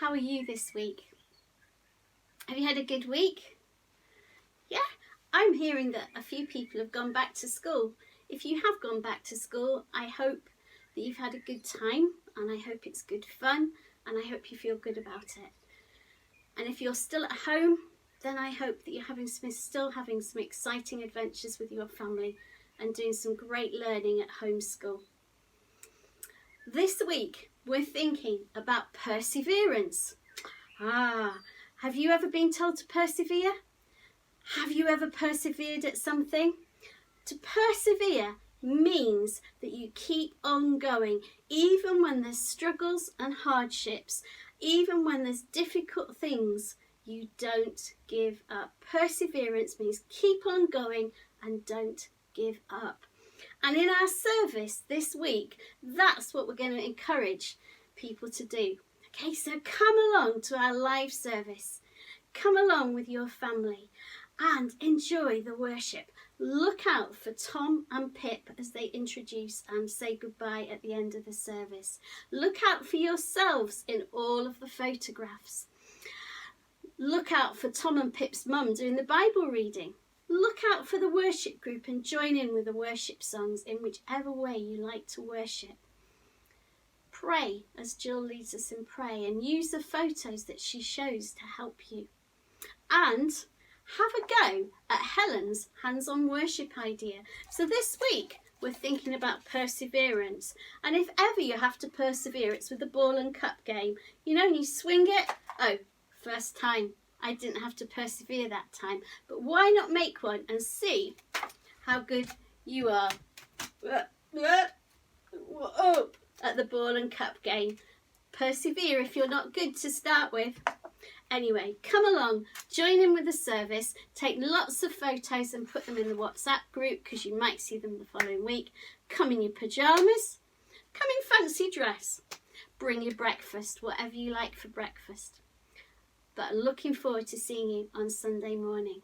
How are you this week? Have you had a good week? Yeah, I'm hearing that a few people have gone back to school. If you have gone back to school, I hope that you've had a good time, and I hope it's good fun, and I hope you feel good about it. And if you're still at home, then I hope that you're still having some exciting adventures with your family and doing some great learning at home school. This week, we're thinking about perseverance. Have you ever been told to persevere? Have you ever persevered at something? To persevere means that you keep on going, even when there's struggles and hardships, even when there's difficult things, you don't give up. Perseverance means keep on going and don't give up. And in our service this week, that's what we're going to encourage people to do. Okay, so come along to our live service. Come along with your family and enjoy the worship. Look out for Tom and Pip as they introduce and say goodbye at the end of the service. Look out for yourselves in all of the photographs. Look out for Tom and Pip's mum doing the Bible reading. Look out for the worship group and join in with the worship songs in whichever way you like to worship. Pray as Jill leads us in prayer and use the photos that she shows to help you. And have a go at Helen's hands-on worship idea. So this week we're thinking about perseverance, and if ever you have to persevere, it's with the ball and cup game. You know, you swing it. Oh, first time. I didn't have to persevere that time, but why not make one and see how good you are at the ball and cup game. Persevere if you're not good to start with. Anyway, come along, join in with the service, take lots of photos and put them in the WhatsApp group because you might see them the following week. Come in your pyjamas, come in fancy dress, bring your breakfast, whatever you like for breakfast. But looking forward to seeing you on Sunday morning.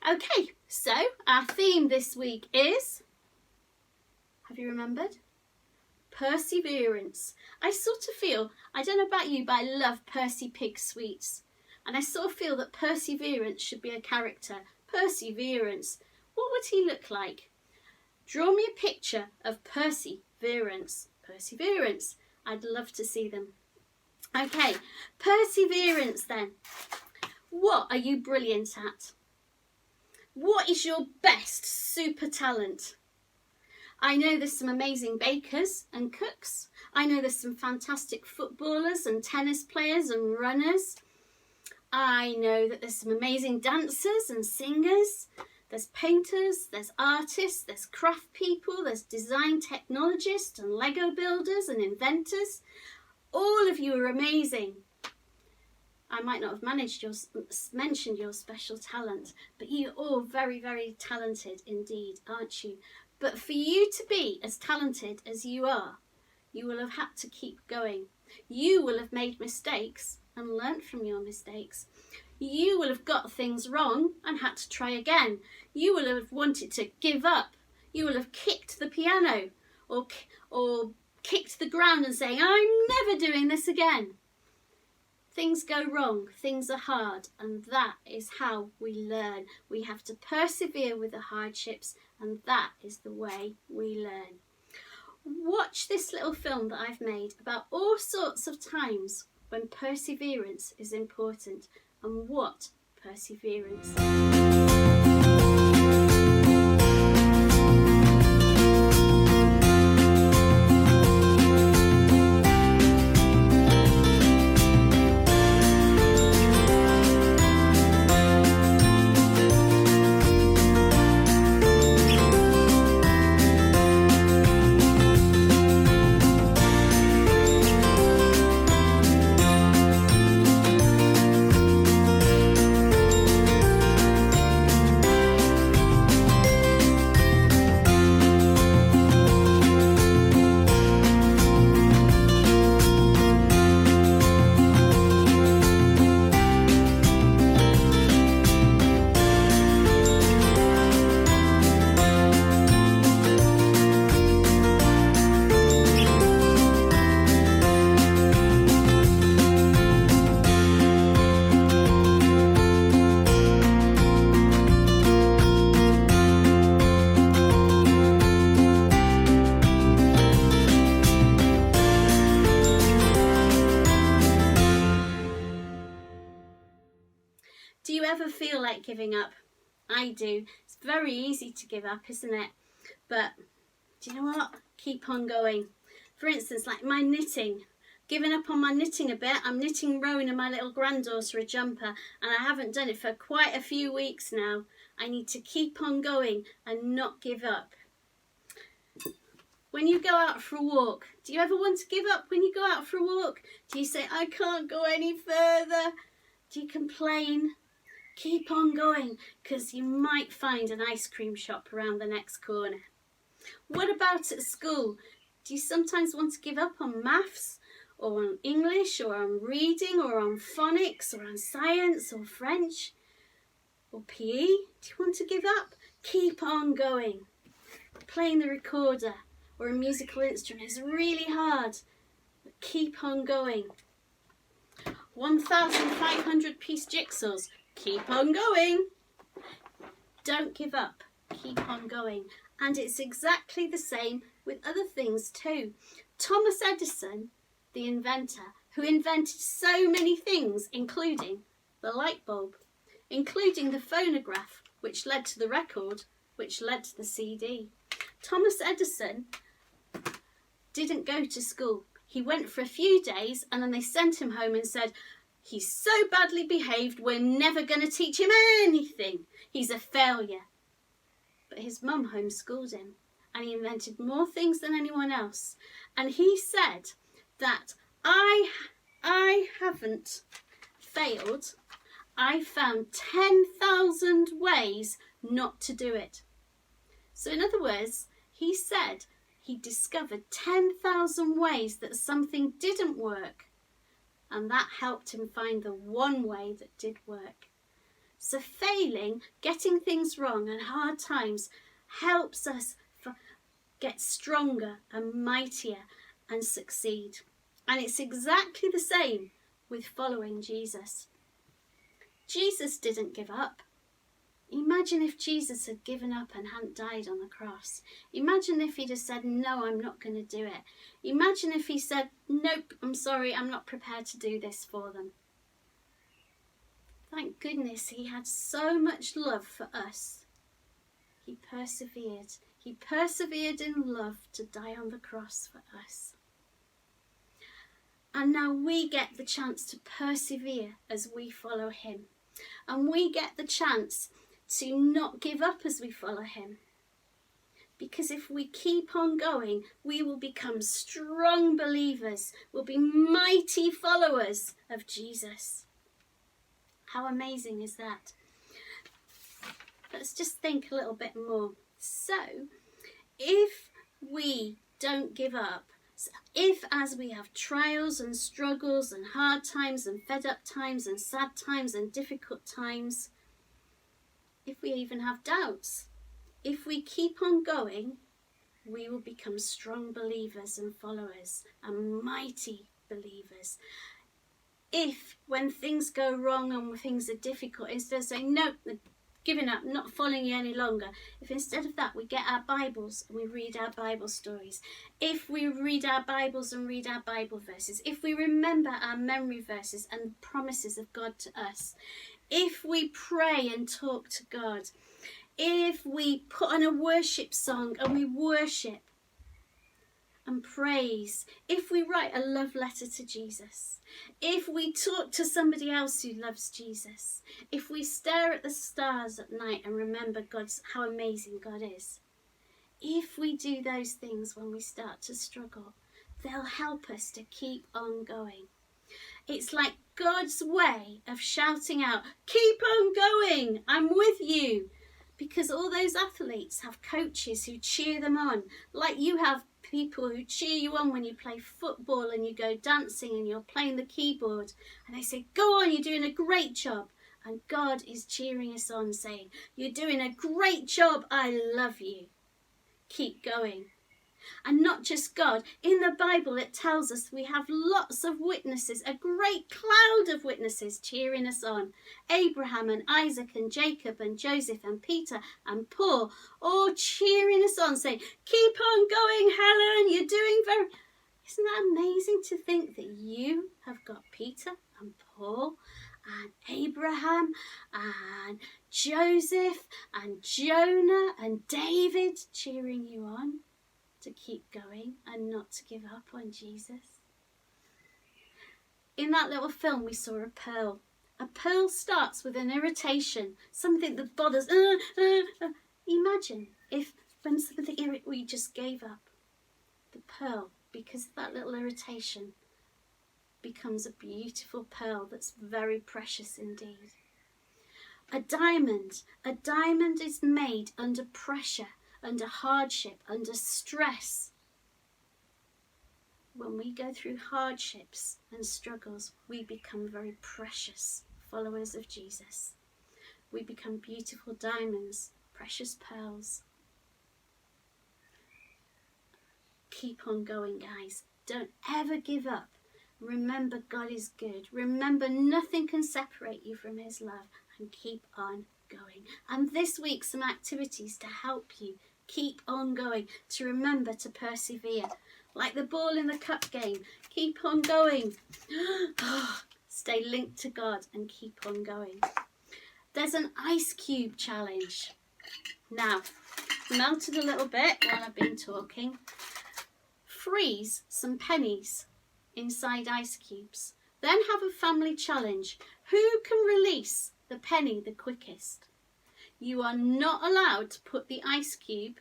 Okay, so our theme this week is, have you remembered? Perseverance. I sort of feel, I don't know about you, but I love Percy Pig sweets. And I sort of feel that Perseverance should be a character. Perseverance. What would he look like? Draw me a picture of Perseverance. Perseverance. I'd love to see them. Okay, perseverance then. What are you brilliant at? What is your best super talent? I know there's some amazing bakers and cooks. I know there's some fantastic footballers and tennis players and runners. I know that there's some amazing dancers and singers. There's painters, there's artists, there's craft people, there's design technologists and Lego builders and inventors. All of you are amazing. I might not have mentioned your special talent, but you're all very, very talented indeed, aren't you? But for you to be as talented as you are, you will have had to keep going. You will have made mistakes and learnt from your mistakes. You will have got things wrong and had to try again. You will have wanted to give up. You will have kicked the piano or kicked the ground and saying, I'm never doing this again. Things go wrong, things are hard, and that is how we learn. We have to persevere with the hardships, and that is the way we learn. Watch this little film that I've made about all sorts of times when perseverance is important and what perseverance is. Do you ever feel like giving up? I do. It's very easy to give up, isn't it? But do you know what? Keep on going. For instance, like my knitting. Given up on my knitting a bit. I'm knitting Rowan and my little granddaughter a jumper, and I haven't done it for quite a few weeks now. I need to keep on going and not give up. When you go out for a walk, do you ever want to give up when you go out for a walk? Do you say, I can't go any further? Do you complain? Keep on going, because you might find an ice cream shop around the next corner. What about at school? Do you sometimes want to give up on maths, or on English, or on reading, or on phonics, or on science, or French, or PE? Do you want to give up? Keep on going. Playing the recorder or a musical instrument is really hard, but keep on going. 1,500 piece jigsaws. Keep on going. Don't give up. Keep on going. And it's exactly the same with other things too. Thomas Edison, the inventor, who invented so many things, including the light bulb, including the phonograph, which led to the record, which led to the CD. Thomas Edison didn't go to school. He went for a few days and then they sent him home and said, he's so badly behaved, we're never going to teach him anything. He's a failure. But his mum homeschooled him and he invented more things than anyone else. And he said that I haven't failed. I found 10,000 ways not to do it. So in other words, he said he discovered 10,000 ways that something didn't work. And that helped him find the one way that did work. So failing, getting things wrong and hard times helps us get stronger and mightier and succeed. And it's exactly the same with following Jesus. Jesus didn't give up. Imagine if Jesus had given up and hadn't died on the cross. Imagine if he'd have said, no, I'm not going to do it. Imagine if he said, nope, I'm sorry, I'm not prepared to do this for them. Thank goodness he had so much love for us. He persevered. He persevered in love to die on the cross for us. And now we get the chance to persevere as we follow him. And we get the chance to not give up as we follow him. Because if we keep on going, we will become strong believers. We'll be mighty followers of Jesus. How amazing is that? Let's just think a little bit more. So, if we don't give up, if as we have trials and struggles and hard times and fed up times and sad times and difficult times, if we even have doubts, if we keep on going, we will become strong believers and followers and mighty believers. If when things go wrong and when things are difficult, instead of saying, no, giving up, not following you any longer, if instead of that we get our Bibles and we read our Bible stories, if we read our Bibles and read our Bible verses, if we remember our memory verses and the promises of God to us, if we pray and talk to God, if we put on a worship song and we worship and praise, if we write a love letter to Jesus, if we talk to somebody else who loves Jesus, if we stare at the stars at night and remember how amazing God is, if we do those things when we start to struggle, they'll help us to keep on going. It's like God's way of shouting out, keep on going, I'm with you. Because all those athletes have coaches who cheer them on, like you have people who cheer you on when you play football and you go dancing and you're playing the keyboard. And they say, go on, you're doing a great job. And God is cheering us on, saying, you're doing a great job, I love you. Keep going. And not just God. In the Bible it tells us we have lots of witnesses, a great cloud of witnesses cheering us on. Abraham and Isaac and Jacob and Joseph and Peter and Paul, all cheering us on, saying, keep on going, Helen, you're doing very... Isn't that amazing to think that you have got Peter and Paul and Abraham and Joseph and Jonah and David cheering you on to keep going and not to give up on Jesus. In that little film we saw a pearl. A pearl starts with an irritation, something that bothers. Imagine if when something we just gave up, the pearl, because of that little irritation, becomes a beautiful pearl that's very precious indeed. A diamond is made under pressure, under hardship, under stress. When we go through hardships and struggles, we become very precious followers of Jesus. We become beautiful diamonds, precious pearls. Keep on going, guys. Don't ever give up. Remember, God is good. Remember, nothing can separate you from his love, and keep on going. And this week, some activities to help you keep on going, to remember to persevere. Like the ball in the cup game, keep on going. Stay linked to God and keep on going. There's an ice cube challenge. Now, melt it a little bit while I've been talking. Freeze some pennies inside ice cubes. Then have a family challenge. Who can release the penny the quickest? You are not allowed to put the ice cube.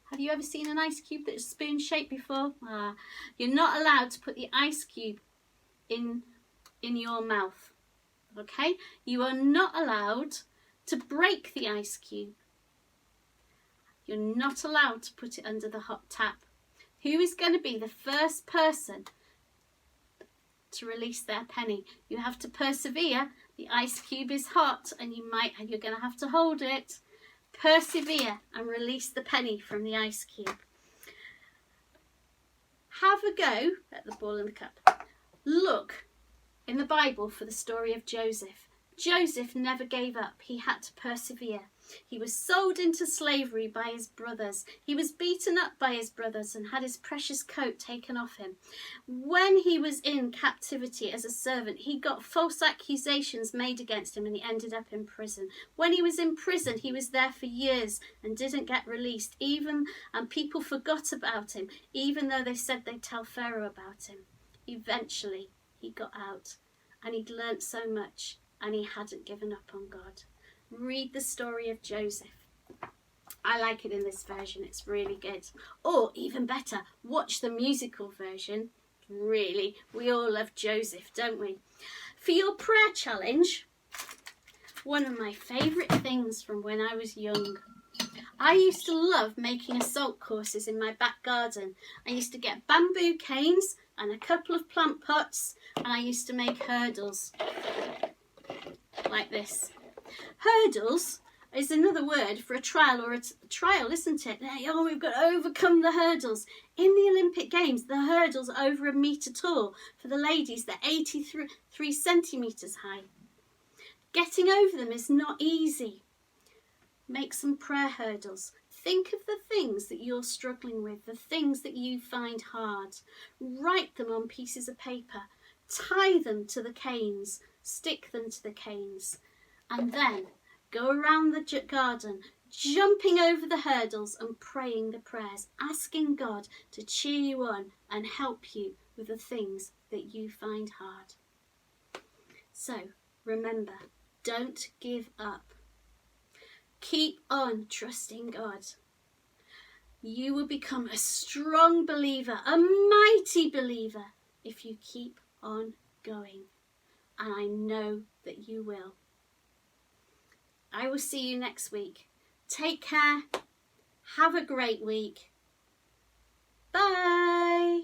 Have you ever seen an ice cube that's spoon shaped before? You're not allowed to put the ice cube in your mouth. Okay? You are not allowed to break the ice cube. You're not allowed to put it under the hot tap. Who is going to be the first person to release their penny? You have to persevere. The ice cube is hot and you're going to have to hold it. Persevere and release the penny from the ice cube. Have a go at the ball in the cup. Look in the Bible for the story of Joseph. Joseph never gave up. He had to persevere. He was sold into slavery by his brothers. He was beaten up by his brothers and had his precious coat taken off him. When he was in captivity as a servant, he got false accusations made against him and he ended up in prison. When he was in prison, he was there for years and didn't get released, and people forgot about him, even though they said they'd tell Pharaoh about him. Eventually, he got out and he'd learnt so much and he hadn't given up on God. Read the story of Joseph. I like it in this version. It's really good. Or even better, watch the musical version. Really, we all love Joseph, don't we? For your prayer challenge, one of my favourite things from when I was young. I used to love making assault courses in my back garden. I used to get bamboo canes and a couple of plant pots, and I used to make hurdles like this. Hurdles is another word for a trial, or a trial, isn't it? We've got to overcome the hurdles. In the Olympic Games, the hurdles are over 1 metre tall. For the ladies, they're 83 centimetres high. Getting over them is not easy. Make some prayer hurdles. Think of the things that you're struggling with, the things that you find hard. Write them on pieces of paper. Tie them to the canes. Stick them to the canes. And then go around the garden, jumping over the hurdles and praying the prayers, asking God to cheer you on and help you with the things that you find hard. So remember, don't give up. Keep on trusting God. You will become a strong believer, a mighty believer, if you keep on going. And I know that you will. I will see you next week. Take care. Have a great week. Bye.